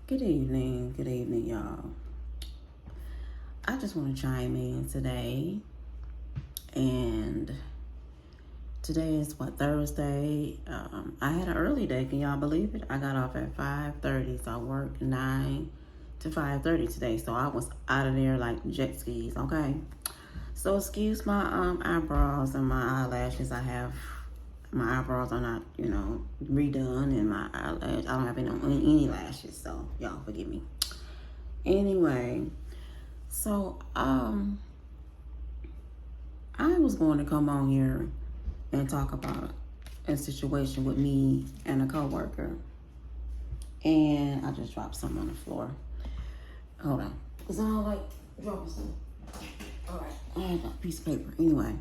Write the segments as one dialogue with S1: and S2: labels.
S1: Good evening, y'all. I just want to chime in today, and today is Thursday. I had an early day. Can y'all believe it? I got off at 5:30, so I worked 9 to 5:30 today. So I was out of there like jet skis. Okay, so excuse my eyebrows and my eyelashes. My eyebrows are not redone, and my eyelash I don't have any lashes. So y'all forgive me. Anyway. So, I was going to come on here and talk about a situation with me and a coworker. And I just dropped something on the floor. Hold on. Is that all right? Dropping something. All right. I got a piece of paper. Anyway.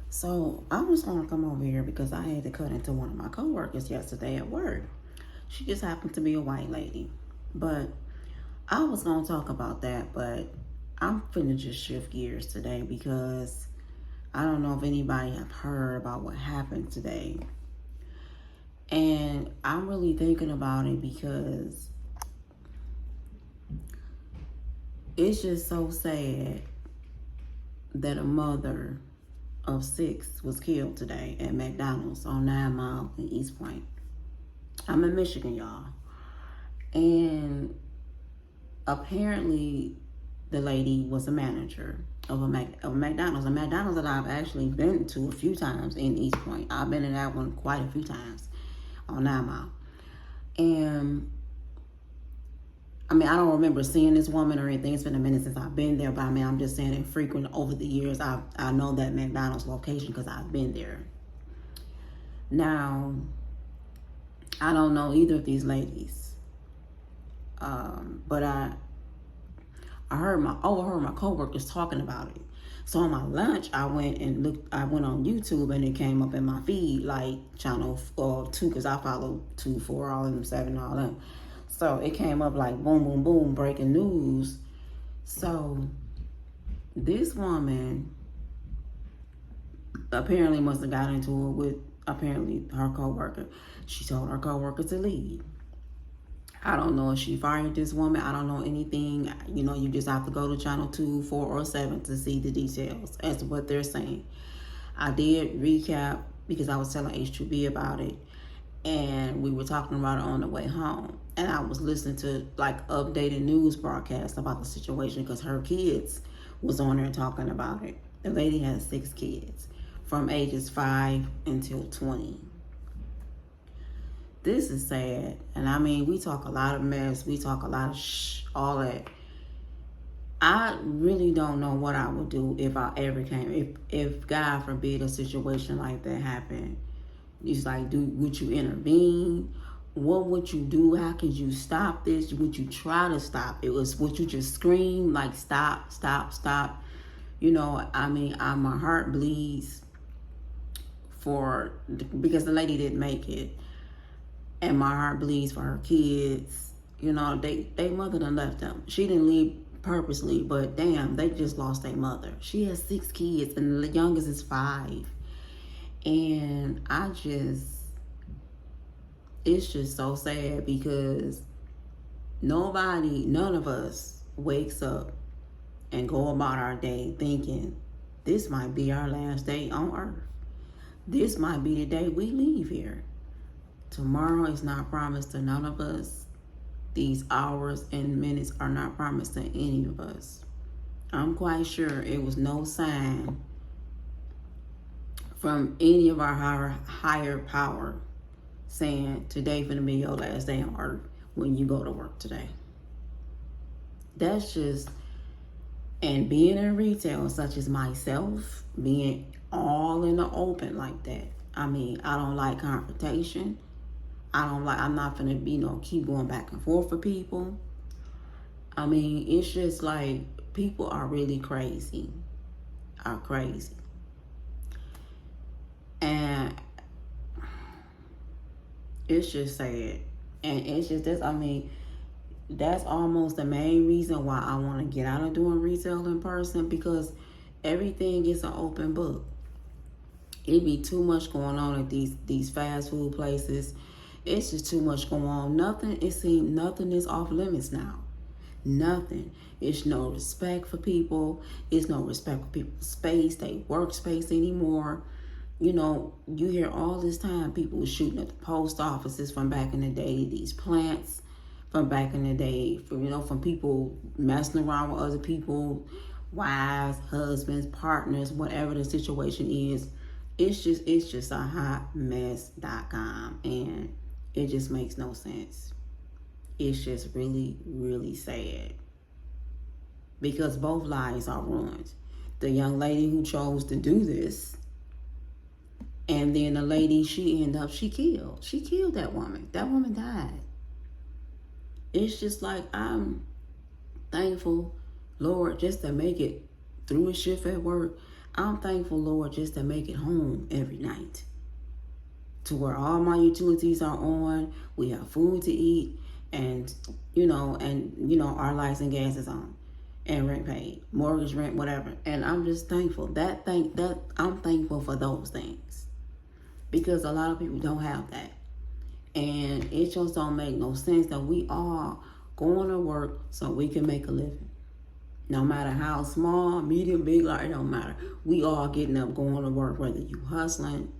S1: So, I was going to come over here because I had to cut into one of my coworkers yesterday at work. She just happened to be a white lady. But I was going to talk about that, but I'm finna just shift gears today because I don't know if anybody have heard about what happened today. And I'm really thinking about it because it's just so sad that a mother of 6 was killed today at McDonald's on 9 Mile in East Point. I'm in Michigan, y'all. And apparently the lady was a manager of a McDonald's. A McDonald's that I've actually been to a few times in East Point. I've been in that one quite a few times on 9 Mile. And I mean, I don't remember seeing this woman or anything. It's been a minute since I've been there, but I mean, I'm just saying it frequent over the years. I know that McDonald's location because I've been there. Now, I don't know either of these ladies. But I overheard my coworkers talking about it. So on my lunch, I went on YouTube and it came up in my feed, like channel 2, because I follow 2, 4, all of them, 7, all of them. So it came up like boom, boom, boom, breaking news. So this woman apparently must have got into it with apparently her coworker. She told her coworker to leave. I don't know if she fired this woman. I don't know anything. You just have to go to channel 2, 4, or 7 to see the details as to what they're saying. I did recap because I was telling H2B about it, and we were talking about it on the way home. And I was listening to like updated news broadcasts about the situation because her kids was on there talking about it. The lady has 6 kids from ages 5 until 20. This is sad. And I mean, we talk a lot of mess. We talk a lot of all that. I really don't know what I would do if I ever came. If God forbid a situation like that happened. It's like, would you intervene? What would you do? How could you stop this? Would you try to stop it? Would you just scream like, stop, stop, stop? I mean, my heart bleeds because the lady didn't make it. And my heart bleeds for her kids. They mother done left them. She didn't leave purposely, but damn, they just lost their mother. She has 6 kids, and the youngest is 5. And it's just so sad because none of us wakes up and go about our day thinking this might be our last day on earth. This might be the day we leave here. Tomorrow is not promised to none of us. These hours and minutes are not promised to any of us. I'm quite sure it was no sign from any of our higher power saying today finna be your last day on earth when you go to work today. That's just, and being in retail such as myself, being all in the open like that. I mean, I don't like confrontation. I'm not gonna keep going back and forth with people. I mean, it's just like people are really crazy. And it's just sad. And it's just this, I mean, that's almost the main reason why I want to get out of doing retail in person, because everything is an open book. It be too much going on at these fast food places. It's just too much going on. Nothing, it seems nothing is off limits now. Nothing. It's no respect for people. It's no respect for people's space, their workspace anymore. You know, you hear all this time people were shooting at the post offices from back in the day, these plants from back in the day, from people messing around with other people, wives, husbands, partners, whatever the situation is. It's just a hot mess.com, and it just makes no sense. It's just really, really sad because both lives are ruined. The young lady who chose to do this, and then the lady she killed that woman. That woman died. It's just like, I'm thankful, Lord, just to make it through a shift at work. I'm thankful, Lord, just to make it home every night, to where all my utilities are on, we have food to eat, and our lights and gas is on, and rent paid, mortgage, rent, whatever. And I'm just thankful I'm thankful for those things, because a lot of people don't have that. And it just don't make no sense that we all going to work so we can make a living. No matter how small, medium, big, large, it don't matter. We all getting up, going to work, whether you hustling,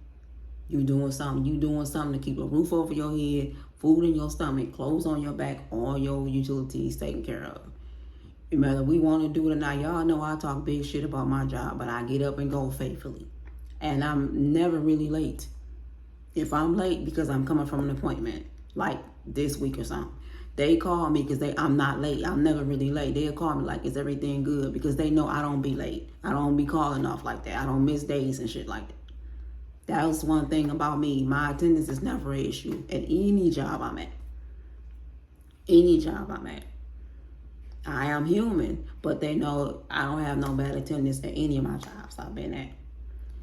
S1: you doing something to keep a roof over your head, food in your stomach, clothes on your back, all your utilities taken care of. Whether we want to do it or not, y'all know I talk big shit about my job, but I get up and go faithfully. And I'm never really late. If I'm late because I'm coming from an appointment, like this week or something, they call me because I'm not late. I'm never really late. They'll call me like, is everything good? Because they know I don't be late. I don't be calling off like that. I don't miss days and shit like that. That was one thing about me. My attendance is never an issue at any job I'm at. Any job I'm at. I am human, but they know I don't have no bad attendance at any of my jobs I've been at.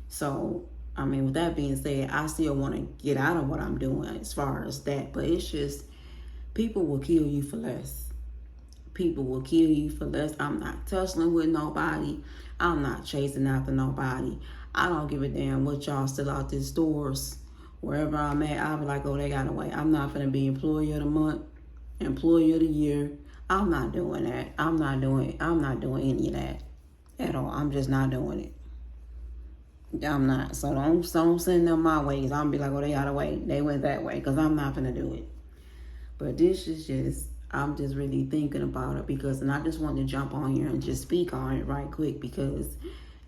S1: So, with that being said, I still want to get out of what I'm doing as far as that. But it's just, people will kill you for less. People will kill you for less. I'm not tussling with nobody. I'm not chasing after nobody. I don't give a damn what y'all still out there stores. Wherever I'm at, I'll be like, oh, they got away. I'm not going to be employee of the month, employee of the year. I'm not doing that. I'm not doing any of that at all. I'm just not doing it. I'm not. So don't send them my ways. I'm be like, oh, they got away. They went that way, because I'm not going to do it. But this is just, I'm just really thinking about it and I just wanted to jump on here and just speak on it right quick, because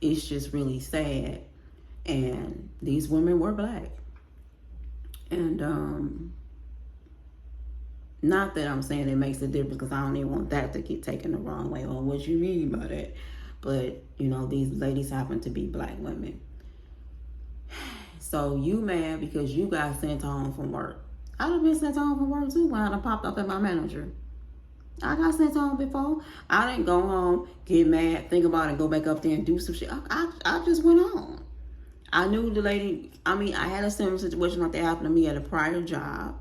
S1: it's just really sad. And these women were black. And not that I'm saying it makes a difference, because I don't even want that to get taken the wrong way, or what you mean by that. But, these ladies happen to be black women. So you mad because you got sent home from work. I'd have been sent home from work too when I popped up at my manager. I got sent home before. I didn't go home, get mad, think about it, go back up there and do some shit. I just went on. I knew the lady, I had a similar situation like that happen to me at a prior job.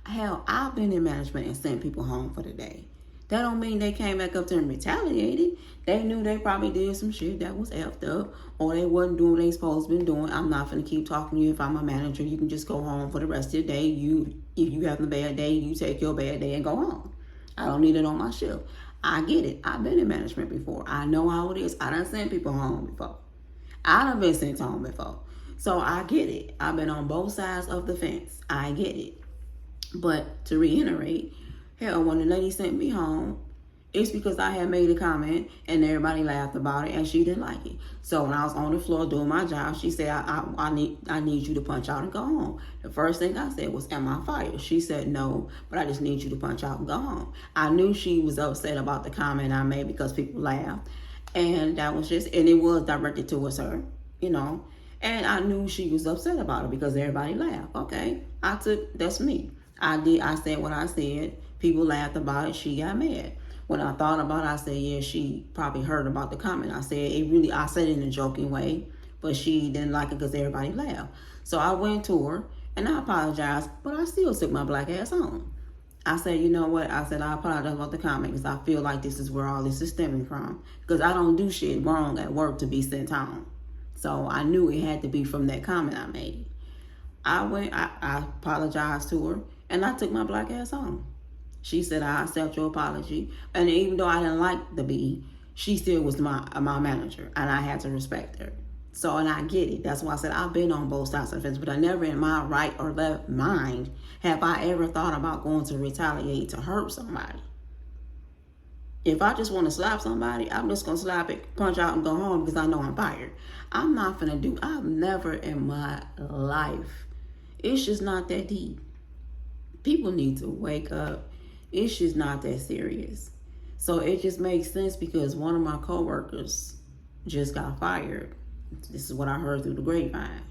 S1: Hell, I've been in management and sent people home for the day. That don't mean they came back up there and retaliated. They knew they probably did some shit that was effed up, or they wasn't doing what they supposed to be doing. I'm not going to keep talking to you. If I'm a manager, you can just go home for the rest of your day. If you have a bad day, you take your bad day and go home. I don't need it on my shift. I get it. I've been in management before. I know how it is. I done sent people home before. I done been sent home before. So I get it. I've been on both sides of the fence. I get it. But to reiterate, hell, when the lady sent me home, it's because I had made a comment and everybody laughed about it and she didn't like it. So when I was on the floor doing my job, she said, I need you to punch out and go home. The first thing I said was, am I fired? She said, no, but I just need you to punch out and go home. I knew she was upset about the comment I made because people laughed. And that was just, and it was directed towards her, And I knew she was upset about it because everybody laughed. Okay, that's me. I said what I said. People laughed about it. She got mad. When I thought about it, I said, yeah, she probably heard about the comment. I said it in a joking way, but she didn't like it because everybody laughed. So I went to her and I apologized, but I still took my black ass home. I said, you know what? I said, I apologize about the comment because I feel like this is where all this is stemming from. Because I don't do shit wrong at work to be sent home. So I knew it had to be from that comment I made. I apologized to her, and I took my black ass home. She said, I accept your apology. And even though I didn't like the B, she still was my manager, and I had to respect her. So, and I get it. That's why I said I've been on both sides of the fence, but I never in my right or left mind have I ever thought about going to retaliate to hurt somebody. If I just want to slap somebody, I'm just going to slap it, punch out, and go home because I know I'm fired. I'm not going to do, I've never in my life. It's just not that deep. People need to wake up. It's just not that serious. So it just makes sense because one of my coworkers just got fired. This is what I heard through the grapevine.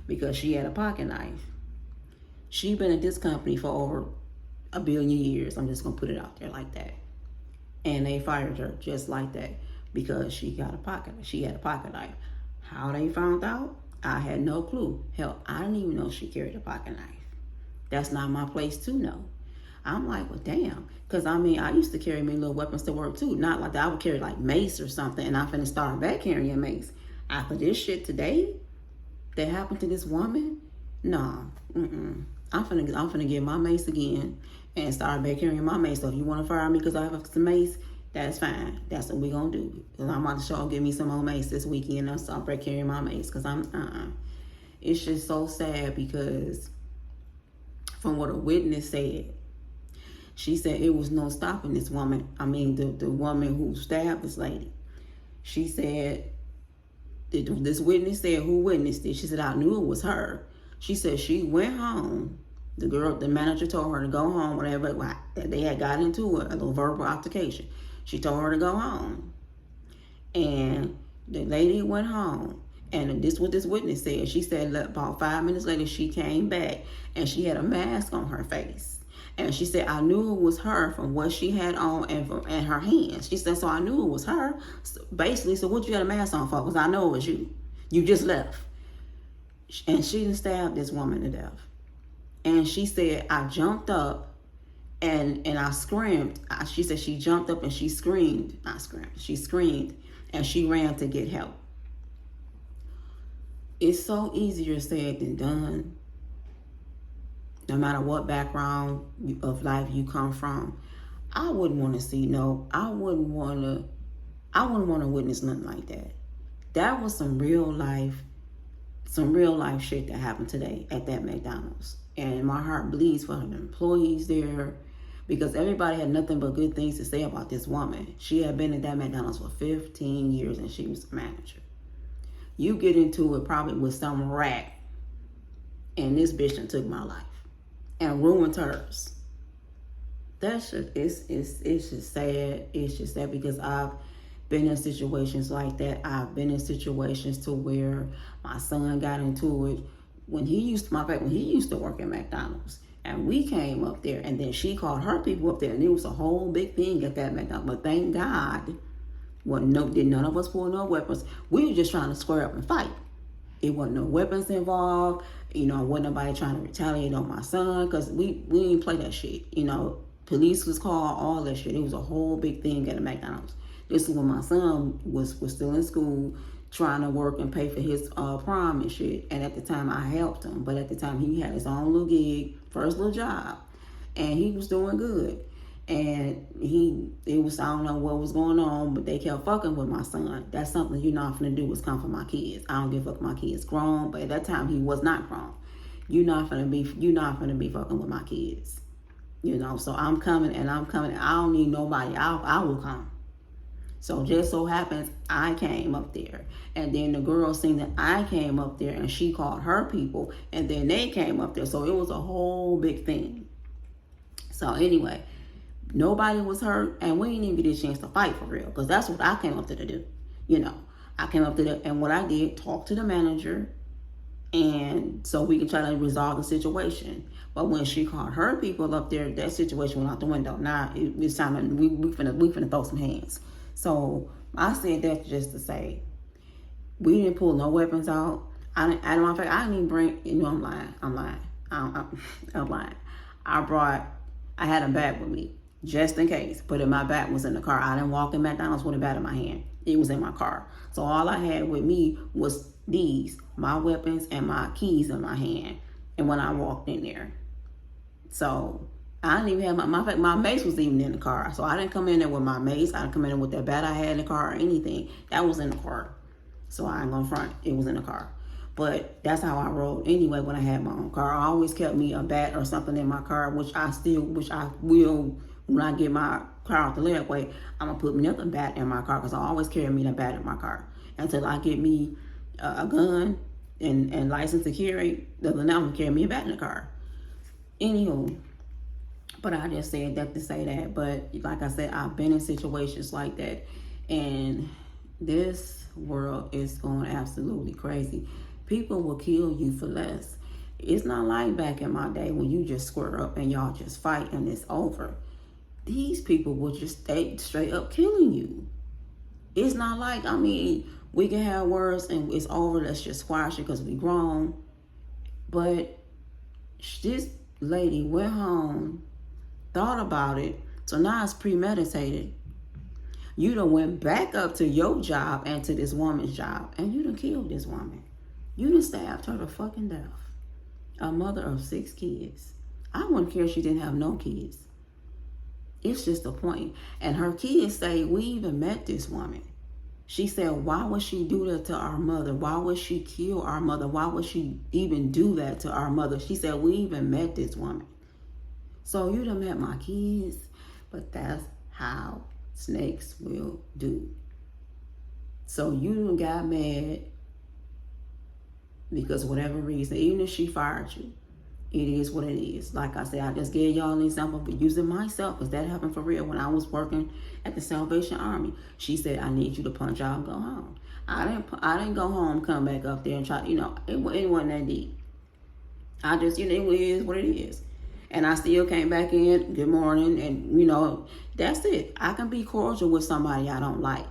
S1: Because she had a pocket knife. She's been at this company for over 1 billion years. I'm just going to put it out there like that. And they fired her just like that because she had a pocket knife. How they found out? I had no clue. Hell, I didn't even know she carried a pocket knife. That's not my place to know. I'm like, well, damn. Because, I mean, I used to carry me little weapons to work, too. Not like that. I would carry, like, mace or something, and I'm finna start back carrying mace. After this shit today that happened to this woman, nah, I'm finna get my mace again and start back carrying my mace. So if you want to fire me because I have some mace, that's fine. That's what we gonna do. Because I'm about to show give me some more mace this weekend and start back carrying my mace. Because it's just so sad because from what a witness said, she said it was no stopping this woman. I mean, the woman who stabbed this lady. She said, this witness said, who witnessed it? She said, I knew it was her. She said she went home. The manager told her to go home, whatever. They had got into a little verbal altercation. She told her to go home. And the lady went home. And this is what this witness said. She said about 5 minutes later, she came back and she had a mask on her face. And she said, I knew it was her from what she had on and her hands. She said, so I knew it was her. So basically, so what you had a mask on for? Because I know it was you. You just left. And she done stabbed this woman to death. And she said, I jumped up and I screamed. She said she jumped up and she screamed. Not screamed. She screamed and she ran to get help. It's so easier said than done. No matter what background of life you come from, I wouldn't want to I wouldn't want to witness nothing like that. That was some real life shit that happened today at that McDonald's. And my heart bleeds for the employees there because everybody had nothing but good things to say about this woman. She had been at that McDonald's for 15 years and she was a manager. You get into it probably with some rat and this bitch done took my life and ruined hers. That's just, it's just sad. It's just sad because I've been in situations like that. I've been in situations to where my son got into it when he used to work at McDonald's, and we came up there, and then she called her people up there, and it was a whole big thing at that McDonald's. But thank God, did none of us pull no weapons. We were just trying to square up and fight. It wasn't no weapons involved. Wasn't nobody trying to retaliate on my son because we didn't play that shit. Police was called, all that shit. It was a whole big thing at a McDonald's. This is when my son was still in school, trying to work and pay for his prom and shit. And at the time, I helped him. But at the time, he had his own little gig, first little job. And he was doing good. And I don't know what was going on, but they kept fucking with my son. That's something you're not finna do is come for my kids. I don't give a fuck my kids grown, but at that time, he was not grown. You're not finna be fucking with my kids. So I'm coming. I don't need nobody. I will come. So just so happens I came up there, and then the girl seen that I came up there, and she called her people, and then they came up there. So it was a whole big thing. So anyway, nobody was hurt, and we didn't even get a chance to fight for real, because that's what I came up there to do. I came up there, and what I did, talk to the manager, and so we can try to resolve the situation. But when she called her people up there, that situation went out the window. Now it's time we finna throw some hands. So I said that just to say, we didn't pull no weapons out. I didn't even bring, I'm lying. I'm lying. I had a bat with me just in case, but my bat was in the car. I didn't walk in McDonald's with a bat in my hand. It was in my car. So all I had with me was my weapons and my keys in my hand. and when I walked in there. So I didn't even have my mace was even in the car. So I didn't come in there with my mace. I didn't come in there with that bat I had in the car or anything. That was in the car. So I ain't gonna front. It was in the car. But that's how I rode anyway when I had my own car. I always kept me a bat or something in my car, which I will, when I get my car out the leg way, I'm gonna put me another bat in my car because I always carry me a bat in my car until I get me a gun and license to carry. Then I'm gonna carry me a bat in the car. Anywho, but I just said that to say that. But like I said, I've been in situations like that, and this world is going absolutely crazy. People will kill you for less. It's not like back in my day when you just square up and y'all just fight and it's over. These people will just stay straight up killing you. It's not like, I mean, we can have words and it's over. Let's just squash it because we grown. But this lady went home, thought about it, so now it's premeditated. You done went back up to your job and to this woman's job, and you done killed this woman. You done stabbed her to fucking death. A mother of 6 kids. I wouldn't care if she didn't have no kids. It's just a point. And her kids say, we even met this woman. She said, why would she do that to our mother? Why would she kill our mother? Why would she even do that to our mother? She said, we even met this woman. So you done met my kids, but that's how snakes will do. So you done got mad because whatever reason, even if she fired you, it is what it is. Like I said, I just gave y'all an example for using myself because that happened for real when I was working at the Salvation Army. She said, I need you to punch out and go home. I didn't go home, come back up there and try, it wasn't that deep. I just, it is what it is. And I still came back in, good morning, and, that's it. I can be cordial with somebody I don't like.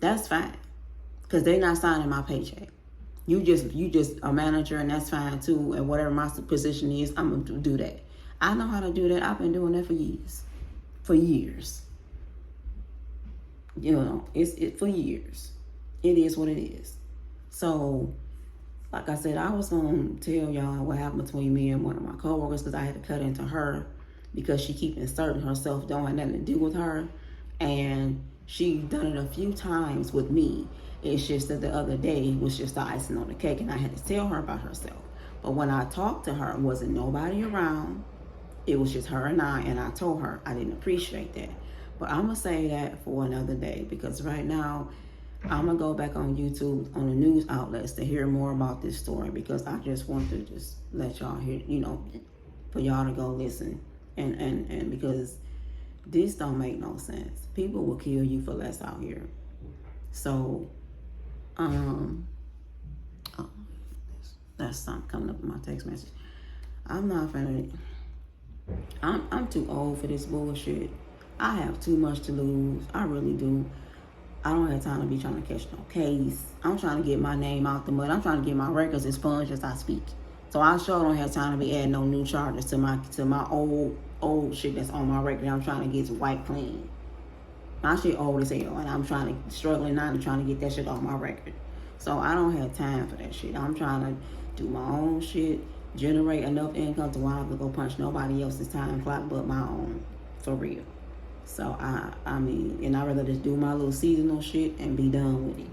S1: That's fine. Because they're not signing my paycheck. You just a manager, and that's fine too. And whatever my position is, I'm going to do that. I know how to do that. I've been doing that for years. For years. It's for years. It is what it is. So, like I said, I was going to tell y'all what happened between me and one of my coworkers because I had to cut into her because she keep inserting herself, don't have nothing to do with her. And she done it a few times with me. It's just that the other day was just the icing on the cake and I had to tell her about herself. But when I talked to her, wasn't nobody around. It was just her and I told her I didn't appreciate that. But I'm going to say that for another day because right now, I'm going to go back on YouTube, on the news outlets to hear more about this story because I just want to just let y'all hear, for y'all to go listen. And because this don't make no sense. People will kill you for less out here. So, that's something coming up in my text message. I'm not finna, I'm too old for this bullshit. I have too much to lose. I really do. I don't have time to be trying to catch no case. I'm trying to get my name out the mud. I'm trying to get my records expunged as I speak. So I sure don't have time to be adding no new charges to my old shit that's on my record. I'm trying to get white clean. My shit old as hell, and I'm struggling now and trying to get that shit off my record. So I don't have time for that shit. I'm trying to do my own shit, generate enough income to where I have to go punch nobody else's time clock but my own, for real. So I mean, and I'd rather just do my little seasonal shit and be done with it.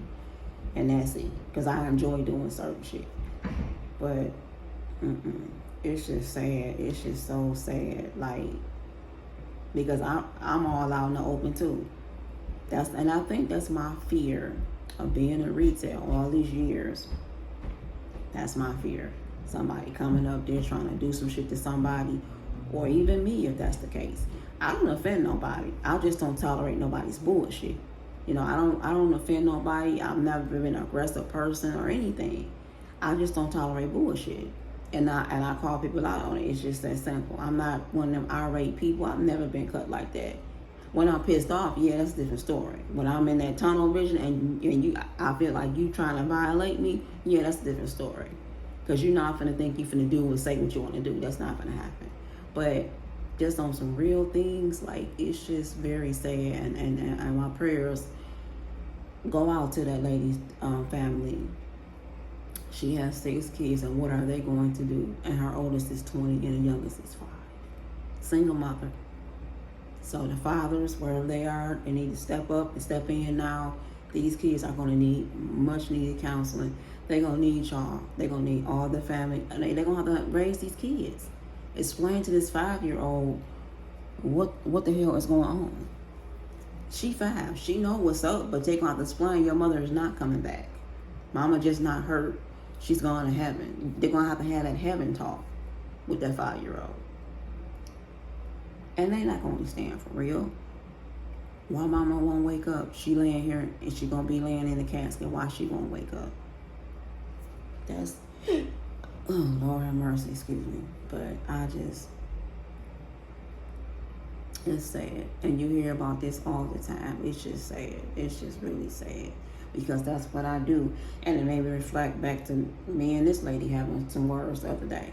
S1: And that's it. Because I enjoy doing certain shit. But, it's just sad. It's just so sad. Like, because I'm all out in the open too. And I think that's my fear of being in retail all these years. That's my fear. Somebody coming up there trying to do some shit to somebody, or even me if that's the case. I don't offend nobody. I just don't tolerate nobody's bullshit. I don't offend nobody. I've never been an aggressive person or anything. I just don't tolerate bullshit. And I call people out on it. It's just that simple. I'm not one of them irate people. I've never been cut like that. When I'm pissed off, yeah, that's a different story. When I'm in that tunnel vision and I feel like you trying to violate me, yeah, that's a different story. Because you're not finna think you finna do and say what you want to do. That's not gonna happen. But just on some real things, like, it's just very sad. And my prayers go out to that lady's family. She has 6 kids, and what are they going to do? And her oldest is 20, and the youngest is 5. Single mother. So the fathers, wherever they are, they need to step up and step in now. These kids are going to need much needed counseling. They're going to need y'all. They're going to need all the family. And they're going to have to raise these kids. Explain to this 5-year-old what the hell is going on. She 5. She know what's up, but they're going to have to explain your mother is not coming back. Mama just not hurt. She's going to heaven. They're going to have that heaven talk with that 5-year-old. And they not going to understand for real. Why mama won't wake up? She laying here and she going to be laying in the casket. Why she won't wake up? That's, oh, Lord have mercy, excuse me. But it's sad. And you hear about this all the time. It's just sad. It's just really sad. Because that's what I do. And it made me reflect back to me and this lady having some words the other day.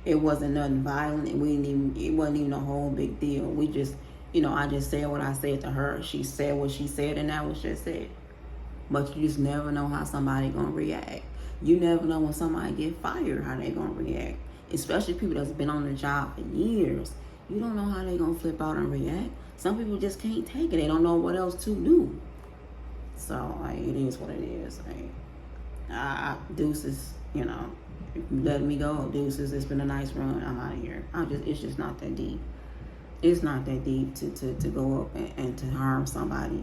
S1: It wasn't nothing violent, and it wasn't even a whole big deal. We just, I just said what I said to her. She said what she said, and that was just it. But you just never know how somebody gonna react. You never know when somebody get fired, how they gonna react. Especially people that's been on the job for years. You don't know how they gonna flip out and react. Some people just can't take it. They don't know what else to do. So, it is what it is. Deuces, if you let me go, deuces, it's been a nice run. I'm out of here. It's just not that deep. It's not that deep to go up and to harm somebody.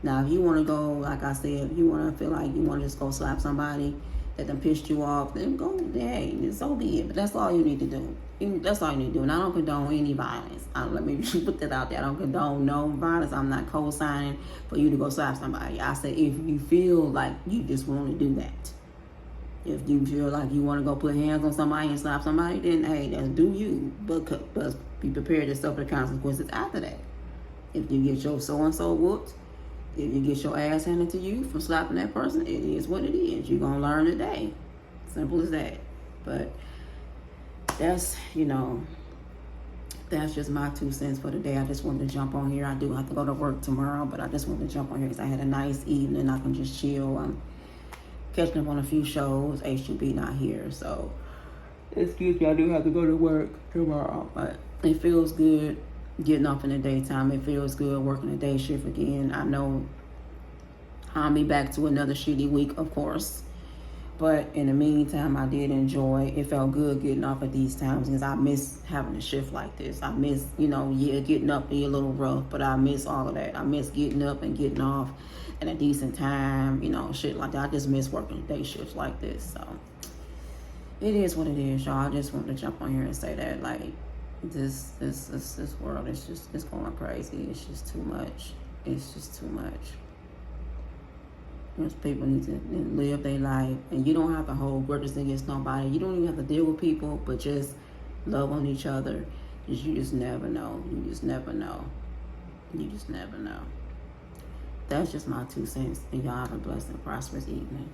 S1: Now, if you want to go, like I said, if you want to feel like you want to just go slap somebody that done pissed you off, then go, hey, so be it. But that's all you need to do. That's all you need to do. And I don't condone any violence. Let me put that out there. I don't condone no violence. I'm not co-signing for you to go slap somebody. I said if you feel like you just want to do that. If you feel like you want to go put hands on somebody and slap somebody, then hey, that's do you. But be prepared to suffer the consequences after that. If you get your so-and-so whooped, if you get your ass handed to you for slapping that person, it is what it is. You're going to learn today. Simple as that. But that's, that's just my 2 cents for the day. I just wanted to jump on here. I do have to go to work tomorrow, but I just wanted to jump on here because I had a nice evening. I can just chill. I'm catching up on a few shows. HUB not here, so excuse me, I do have to go to work tomorrow. But it feels good getting off in the daytime. It feels good working a day shift again. I know I'll be back to another shitty week, of course. But in the meantime, I did enjoy. It felt good getting off at these times because I miss having a shift like this. I miss, getting up be a little rough, but I miss all of that. I miss getting up and getting off at a decent time, shit like that. I just miss working day shifts like this. So it is what it is, y'all. I just wanted to jump on here and say that, like, this world is just, it's going crazy. It's just too much. It's just too much. Most people need to live their life, and you don't have to hold grudges against nobody. You don't even have to deal with people, but just love on each other. You just never know. You just never know. You just never know. That's just my 2 cents, and y'all have a blessed and prosperous evening.